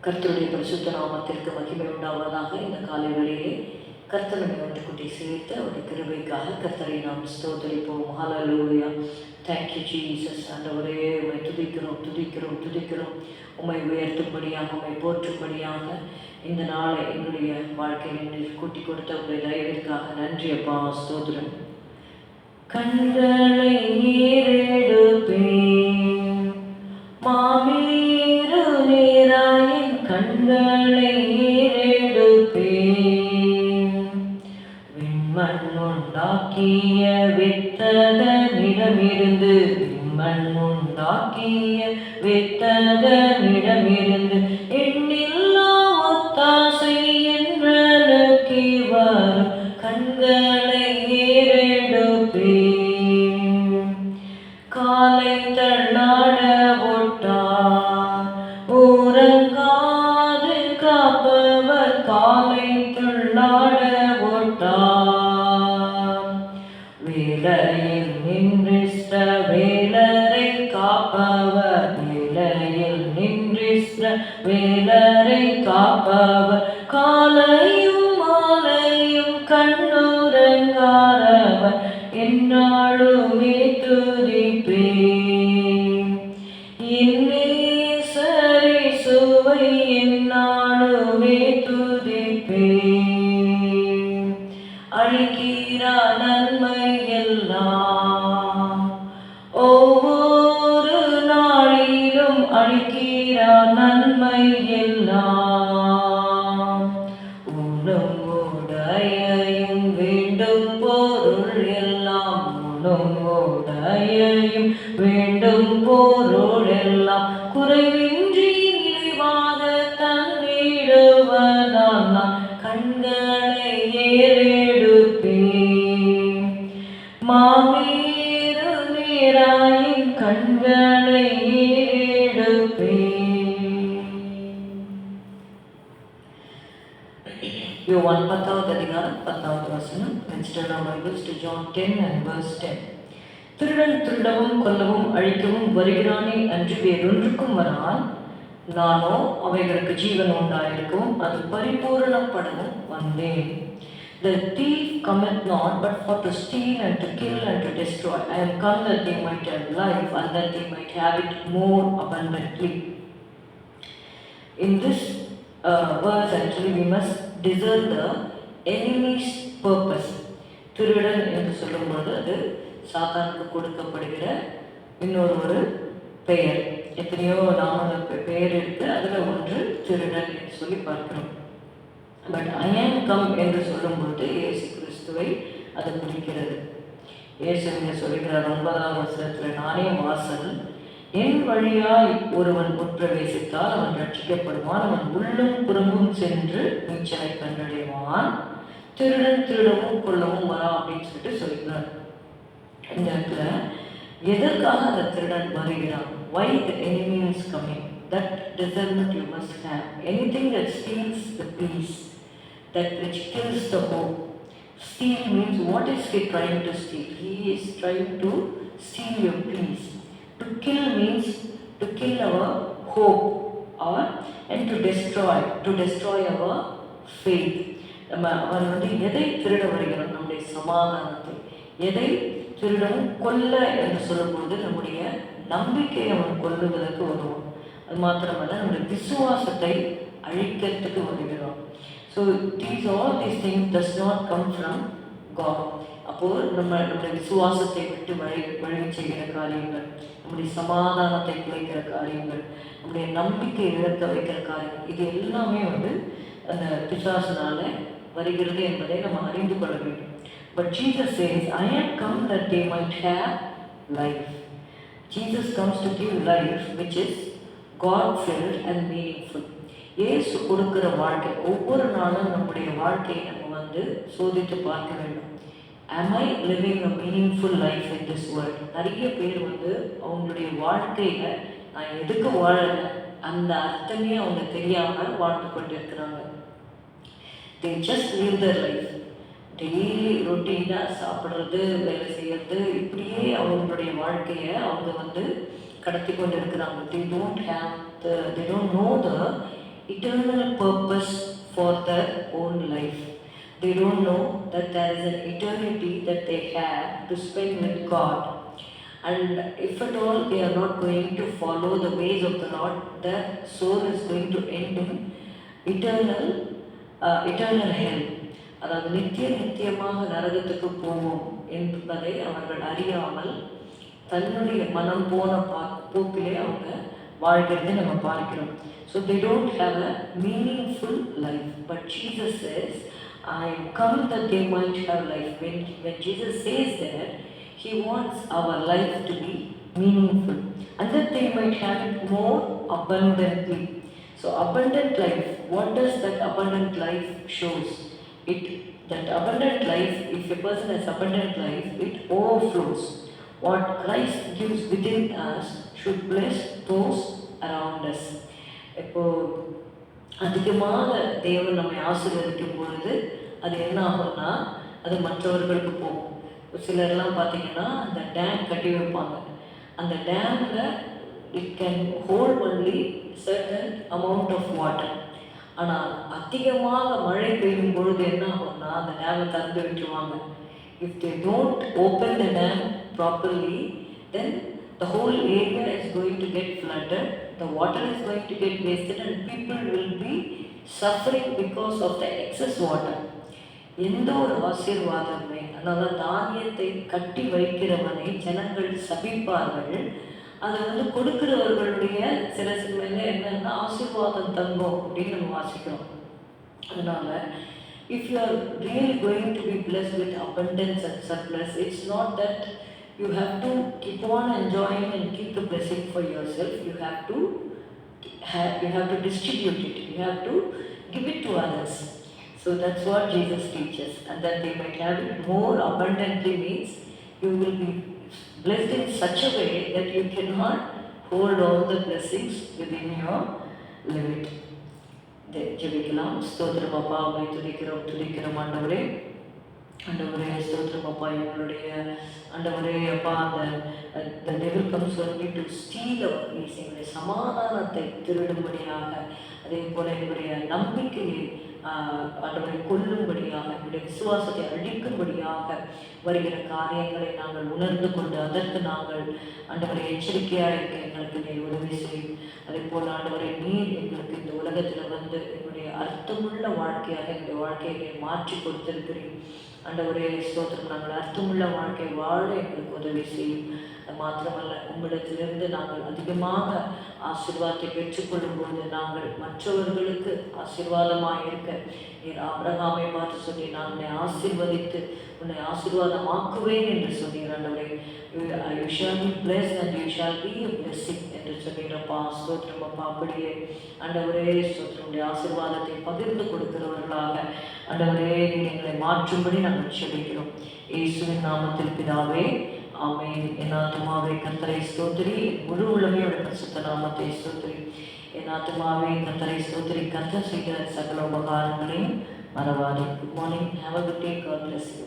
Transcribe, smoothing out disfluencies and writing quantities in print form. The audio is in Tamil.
கர்த்தருடைய பரிசுத்த நாமத்திற்கு மகிமை உண்டாவதாக. இந்த காலை வேளையிலே கர்த்தர் நம்மை ஒன்று கூட்டி சேர்த்து அவருடைய கிருபைக்காக கர்த்தரை நாம் ஸ்தோத்தரிப்போம். ஹல்லேலூயா. Thank you Jesus. ஆண்டவரே, உம்மை துதிக்கிறோம் துதிக்கிறோம் துதிக்கிறோம். உம்மை உயர்த்தும்படியாக, உம்மை போற்றும்படியாக இந்த நாளை எங்களுடைய வாழ்க்கையில் கூட்டி கொடுத்த உங்களுடைய தயவிற்காக நன்றி அப்பா, ஸ்தோத்திரம். கண்களை ஏறெடுப்பேன் மாமீரு நீராயின் கண்களை ஏறெடுப்பேன். விண்மண் உண்டாக்கிய வித்தகனிடமிருந்து, விண்மண் உண்டாக்கிய வித்தகனிடமிருந்து எண்ணில்லா ஒத்தாசை என்றனுக்கு வரும் கண்களை ஏறெடுப்பேன். காலை தள்ளாட ஓட்டார் உறங்காது காப்பவர், காலை தள்ளாட ஓட்டார். வேலையில் நின்றிஷ்ட வேலரை காப்பவர், வேலையில் நின்றிஷ்ட வேலரை காப்பவர். காலையும் மாலையும் கண்ணுறங்காரவர் என்னாலுமே துதிப்பேன். இன்னேசரை சுவை என்னாலுமே துதிப்பேன். அழிக்கிறா நன்மை எல்லாம் ஒவ்வொரு நாளிலும், அழிக்கிறா நன்மை எல்லாம். உண்ணும் உடையையும் வேண்டும் பொருள் எல்லாம், உண்ணும் உடையையும் வேண்டும் பொருள் எல்லாம். குறைவின்றி நிறைவாக தந்திடுவதால் நான் கண்களை ஏறெடுப்பேன். மாமீரு நீராயின் கண்களை ஏறெடுப்பேன். யோவான் 10வது அதிகாரம் 10வது வசனம். Let's turn our Bibles to John 10 and verse 10. திருடன் திருடவும் கொல்லவும் அழிக்கவும் வருகிறானே அன்று வேறொன்றுக்கும் வரான். நானோ அவைகளுக்கு ஜீவன் உண்டாயிருக்கவும் அது பரிபூரணப்படவும் வந்தேன். The thief cometh not but for to steal and to kill and to destroy. I am come that they might have life and that they might have it more abundantly. In this verse actually we must discern the enemy's purpose. திருடன் என்று சொல்லும்போது அது சாத்தானுக்கு கொடுக்கப்படுகிற இன்னொரு பெயர். எத்தனையோ நாமங்கள் பெயர் இருக்கு, அதில் ஒன்று திருடன் என்று சொல்லி பார்க்கிறோம். பட் ஐ ஆம் கம் என்று சொல்லும்போது இயேசு கிறிஸ்துவை அது குறிக்கிறது. இயேசு சொல்லுகிறார் 9ஆம் வசனத்தில், நானே வாசல், என் வழியாய் ஒருவன் உட்பிரவேசித்தால் அவன் ரட்சிக்கப்படுவான், அவன் உள்ளும் புறம்பும் சென்று நீச்சலை கண்டடைவான், திருடன் திருடவும் கொல்லவும் வரா அப்படின்னு சொல்லிட்டு சொல்கிறார். இந்த இடத்துல எதற்காக அந்த திருடன் வருகிறான்? Why the enemy is coming? That discernment you must have. Anything that steals the peace, that which kills the hope. Steal means, what is he trying to steal? He is trying to steal your peace. To kill means to kill our hope, or and to destroy our faith. அவன் எதை திருட வருகிறான்? நம்முடைய சமாதானத்தை. எதை திருடவும் கொல்ல என்று சொல்லும்போது நம்முடைய நம்பிக்கையை அவன் கொல்லுவதற்கு வருவான். அது மாத்திரமல்ல, நம்முடைய விசுவாசத்தை அழிக்கிறதுக்கு வருகிறான். So all these things does not come from God. அப்போது நம்முடைய விசுவாசத்தை விட்டு வழி செய்கிற காரியங்கள், நம்முடைய சமாதானத்தை குலைக்கிற காரியங்கள், நம்முடைய நம்பிக்கை இழக்க வைக்கிற காரியங்கள், இது எல்லாமே அந்த பிசாசினால வருகிறது என்பதை நம்ம அறிந்து கொள்ள வேண்டும். But Jesus says, I am come that they might have life. Jesus comes to give life which is God-filled and meaningful. இயேசு கொடுக்கிற வாழ்க்கை, ஒவ்வொரு நாளும் நம்முடைய வாழ்க்கையை நம்ம சோதித்து பார்க்க வேண்டும். Am I living a meaningful life in this world? நிறைய பேர் அவங்களுடைய வாழ்க்கையில நான் எதுக்கு வாழல அந்த அர்த்தமே அவங்க தெரியாம வாழ்ந்து கொண்டிருக்கிறாங்க. They just live their life. Daily ரொட்டீனாக சாப்பிட்றது, வேலை செய்கிறது, இப்படியே அவங்களுடைய வாழ்க்கையை அவங்க கடத்தி கொண்டு இருக்கிறாங்க. They don't know the eternal purpose for their own life. They don't know that there is an eternity that they have to spend with God. And if at all they are not going to follow the ways of the Lord, their soul is going to end in eternal hell. அதாவது நித்தியமாக நரகத்துக்கு போவோம் என்பதை அவர்கள் அறியாமல் தன்னுடைய மனம் போன போக்கிலே அவங்க வாழ்கிறதை நம்ம பார்க்கிறோம். So they don't have a meaningful life. But Jesus says, I come that they might have life. When Jesus says that, He wants our life to be meaningful and that they might have it more abundantly. So abundant life, what does that abundant life shows? That abundant life, if a person has abundant life, it overflows. What Christ gives within us should bless those around us. இப்போ அதிகமாக தேவன் நம்மை ஆசீர்வதிக்கும் பொழுது அது என்ன ஆகும்னா அது மற்றவர்களுக்கு போகும். சிலர்லாம் பார்த்தீங்கன்னா அந்த டேம் கட்டி வைப்பாங்க. அந்த டேமில் it can hold only certain amount of water. ஆனால் அதிகமாக மழை பெய்யும் பொழுது என்ன ஆகும்னா அந்த டேமை திறந்து விட்டுருவாங்க. If they don't open the dam properly, then the whole area is going to get flooded, the water is going to get wasted and people will be suffering because of the excess water. எந்த ஒரு ஆசீர்வாதமே, அதனால தானியத்தை கட்டி வைக்கிறவனை ஜனங்கள் சபிப்பார்கள். அதை கொடுக்கிறவர்களுடைய சில மேலே என்னன்னா ஆசீர்வாதம் தங்கும் அப்படின்னு நம்ம வாசிக்கிறோம். அதனால if you are really going to be blessed with abundance and surplus, it's not that you have to keep on enjoying and keep the blessing for yourself. You have to distribute it. You have to give it to others. So that's what Jesus teaches. And that they might have it more abundantly means you will be blessed in such a way that you cannot hold all the blessings within your limit. ஜெபிக்கலாம். ஸ்தோத்திரம் அப்பா, உம்மை துதிக்கிறோம் ஆண்டவரே. ஸ்தோத்திரம் அப்பா, எங்களுடைய ஆண்டவரே அப்பா, அந்த devil comes only to steal our peace, எங்களுடைய சமாதானத்தை திருடும்படியாக, அதே போல எங்களுடைய நம்பிக்கையை ஆண்டவரை கொல்லும்படியாக, எங்களுடைய விசுவாசத்தை அழிக்கும்படியாக வருகிற காரியங்களை நாங்கள் உணர்ந்து கொண்டு அதற்கு நாங்கள் ஆண்டவரை எச்சரிக்கையாக இருக்க எங்களுக்கு நீர் உதவி செய்யும். அதே போல் ஆண்டவரை நீர் எங்களுக்கு இந்த உலகத்தில் எங்களுடைய அர்த்தமுள்ள வாழ்க்கையாக எங்களுடைய வாழ்க்கையை நீர் மாற்றி கொடுத்திருக்கிறீர். ஆண்டவரே ஸ்தோத்திரம், நாங்கள் அர்த்தமுள்ள வாழ்க்கை வாழ எங்களுக்கு உதவி செய்யும். அது மாத்திரமல்ல, உங்களிடத்திலிருந்து நாங்கள் அதிகமாக ஆசீர்வாதத்தை பெற்றுக்கொள்ளும் போது நாங்கள் மற்றவர்களுக்கு ஆசீர்வாதமாக இருக்க நீர் ஆபிரகாமை பார்த்து சொல்லி, நான் உன்னை ஆசீர்வதித்து உன்னை ஆசீர்வாதமாக்குவேன் என்று சொன்னீர். ஆண்டவரே, you shall be blessed and you shall be a blessing என்று சொன்னீரப்பா. ஸ்தோத்திரம் அப்பா. அப்படியே ஆண்டவரே ஸ்தோத்திரம், உடைய ஆசீர்வாதத்தை பகிர்ந்து கொடுக்கிறவர்களாக ஆண்டவரே நீர் எங்களை மாற்றும்படி நாங்கள் செபிக்கிறோம். இயேசுவின் நாமத்தில் பிதாவே, ஆமென். என் ஆத்துமாவே கர்த்தரை ஸ்தோத்திரி, முழு உள்ளமையோட பரிசுத்த நாமத்தை ஸ்தோத்திரி. என் ஆத்துமாவே கர்த்தரை ஸ்தோத்திரி, கர்த்தர் செய்கிற சகல உபகாரங்களையும் மறவாதே. Good morning. Have a good day. God bless you.